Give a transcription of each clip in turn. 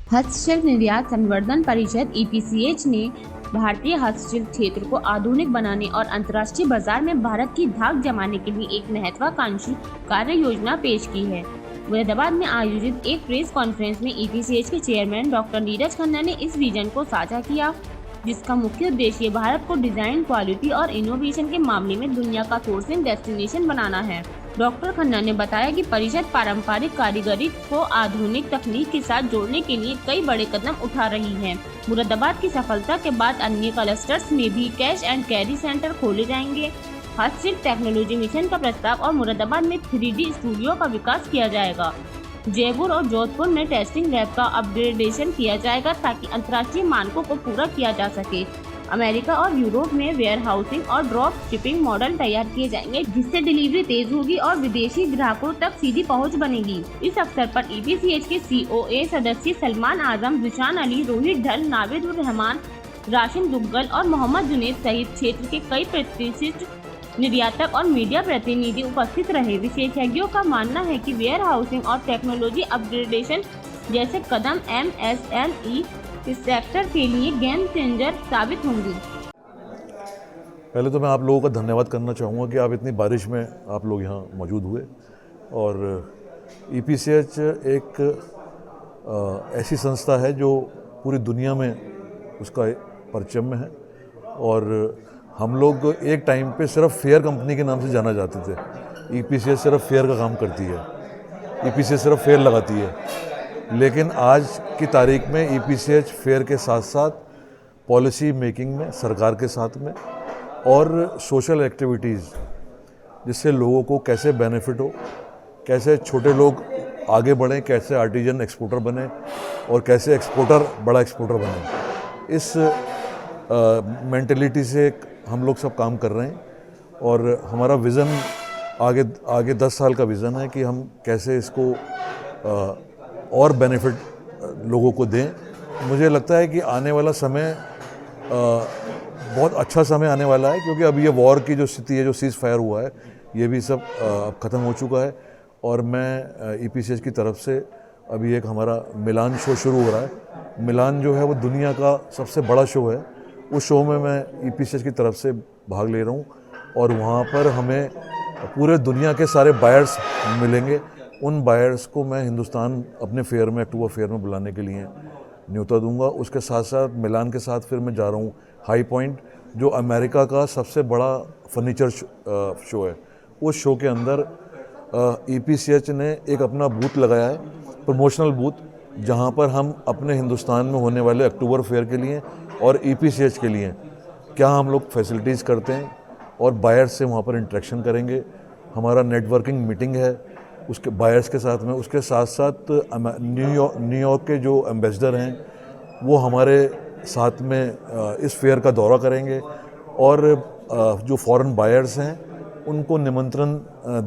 हस्तशिल्प निर्यात संवर्धन परिषद (EPCH) ने भारतीय हस्तशिल्प क्षेत्र को आधुनिक बनाने और अंतर्राष्ट्रीय बाजार में भारत की धाक जमाने के लिए एक महत्वाकांक्षी कार्य योजना पेश की है। मुरादाबाद में आयोजित एक प्रेस कॉन्फ्रेंस में EPCH के चेयरमैन डॉक्टर नीरज खन्ना ने इस विजन को साझा किया, जिसका मुख्य उद्देश्य भारत को डिजाइन, क्वालिटी और इनोवेशन के मामले में दुनिया का सोर्सिंग डेस्टिनेशन बनाना है। डॉक्टर खन्ना ने बताया कि परिषद पारंपरिक कारीगरी को आधुनिक तकनीक के साथ जोड़ने के लिए कई बड़े कदम उठा रही है। मुरादाबाद की सफलता के बाद अन्य क्लस्टर्स में भी कैश एंड कैरी सेंटर खोले जाएंगे। हस्तशिल्प टेक्नोलॉजी मिशन का प्रस्ताव और मुरादाबाद में 3D स्टूडियो का विकास किया जाएगा। जयपुर और जोधपुर में टेस्टिंग लैब का अपग्रेडेशन किया जाएगा ताकि अंतर्राष्ट्रीय मानकों को पूरा किया जा सके। अमेरिका और यूरोप में वेयर हाउसिंग और ड्रॉप शिपिंग मॉडल तैयार किए जाएंगे, जिससे डिलीवरी तेज होगी और विदेशी ग्राहकों तक सीधी पहुंच बनेगी। इस अवसर पर EPCH के COA सदस्य सलमान आजम, जिशान अली, रोहित ढल, नावेद उर रहमान, राशिद दुग्गल और मोहम्मद जुनैद सहित क्षेत्र के कई प्रतिष्ठित निर्यातक और मीडिया प्रतिनिधि उपस्थित रहे। विशेषज्ञों का मानना है कि वेयर हाउसिंग और टेक्नोलॉजी अपग्रेडेशन जैसे कदम MSME इस सेक्टर के लिए गेम चेंजर साबित होंगी। पहले तो मैं आप लोगों का धन्यवाद करना चाहूँगा कि आप इतनी बारिश में आप लोग यहाँ मौजूद हुए। और EPCH एक ऐसी संस्था है जो पूरी दुनिया में उसका परचम है, और हम लोग एक टाइम पे सिर्फ फेयर कंपनी के नाम से जाना जाते थे। EPCH सिर्फ फेयर का काम करती है, EPCH सिर्फ फेयर लगाती है। लेकिन आज की तारीख में EPCH फेयर के साथ साथ पॉलिसी मेकिंग में, सरकार के साथ में, और सोशल एक्टिविटीज़ जिससे लोगों को कैसे बेनिफिट हो, कैसे छोटे लोग आगे बढ़ें, कैसे आर्टिजन एक्सपोर्टर बने और कैसे एक्सपोर्टर बड़ा एक्सपोर्टर बने, इस मेंटलिटी से हम लोग सब काम कर रहे हैं। और हमारा विज़न आगे 10 साल का विज़न है कि हम कैसे इसको और बेनिफिट लोगों को दें। मुझे लगता है कि आने वाला समय बहुत अच्छा समय आने वाला है, क्योंकि अब ये वॉर की जो स्थिति है, जो सीज़ फायर हुआ है, ये भी सब अब ख़त्म हो चुका है। और मैं EPCH की तरफ से अभी एक हमारा मिलान शो शुरू हो रहा है। मिलान जो है वो दुनिया का सबसे बड़ा शो है। उस शो में मैं EPCH की तरफ से भाग ले रहा हूँ, और वहाँ पर हमें पूरे दुनिया के सारे बायर्स मिलेंगे। उन बायर्स को मैं हिंदुस्तान अपने फेयर में, अक्टूबर फेयर में बुलाने के लिए न्योता दूंगा। उसके साथ साथ मिलान के साथ फिर मैं जा रहा हूँ हाई पॉइंट, जो अमेरिका का सबसे बड़ा फर्नीचर शो है। उस शो के अंदर EPCH ने एक अपना बूथ लगाया है, प्रमोशनल बूथ, जहाँ पर हम अपने हिंदुस्तान में होने वाले अक्टूबर फेयर के लिए और EPCH के लिए क्या हम लोग फैसिलिटीज़ करते हैं और बायर्स से वहाँ पर इंटरेक्शन करेंगे। हमारा नेटवर्किंग मीटिंग है उसके बायर्स के साथ में। उसके साथ साथ न्यूयॉर्क के जो एम्बेसडर हैं वो हमारे साथ में इस फेयर का दौरा करेंगे, और जो फॉरेन बायर्स हैं उनको निमंत्रण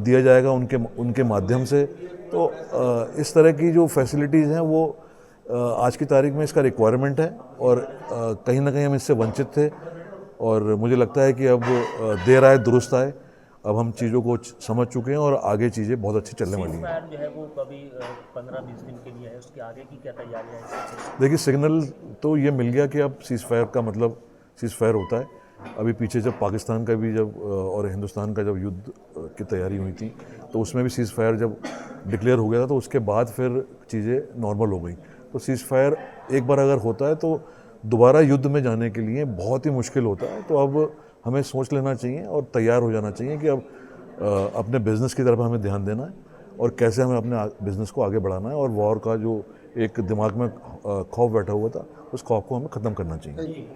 दिया जाएगा उनके माध्यम से। तो इस तरह की जो फैसिलिटीज़ हैं वो आज की तारीख में इसका रिक्वायरमेंट है, और कहीं ना कहीं हम इससे वंचित थे। और मुझे लगता है कि अब देर आए दुरुस्त आए, अब हम चीज़ों को समझ चुके हैं और आगे चीज़ें बहुत अच्छी चलने वाली हैं। जो है वो कभी 15-20 दिन के लिए है, उसके आगे की क्या तैयारियां हैं? देखिए, सिग्नल तो ये मिल गया कि अब सीज़ फायर का मतलब सीज़ फायर होता है। अभी पीछे जब पाकिस्तान का भी जब और हिंदुस्तान का जब युद्ध की तैयारी हुई थी, तो उसमें भी सीज़ फायर जब डिक्लेयर हो गया था, तो उसके बाद फिर चीज़ें नॉर्मल हो गई। तो सीज़ फायर एक बार अगर होता है तो दोबारा युद्ध में जाने के लिए बहुत ही मुश्किल होता है। तो अब हमें सोच लेना चाहिए और तैयार हो जाना चाहिए कि अब अपने बिज़नेस की तरफ हमें ध्यान देना है, और कैसे हमें अपने बिज़नेस को आगे बढ़ाना है। और वॉर का जो एक दिमाग में खौफ बैठा हुआ था, उस खौफ को हमें ख़त्म करना चाहिए।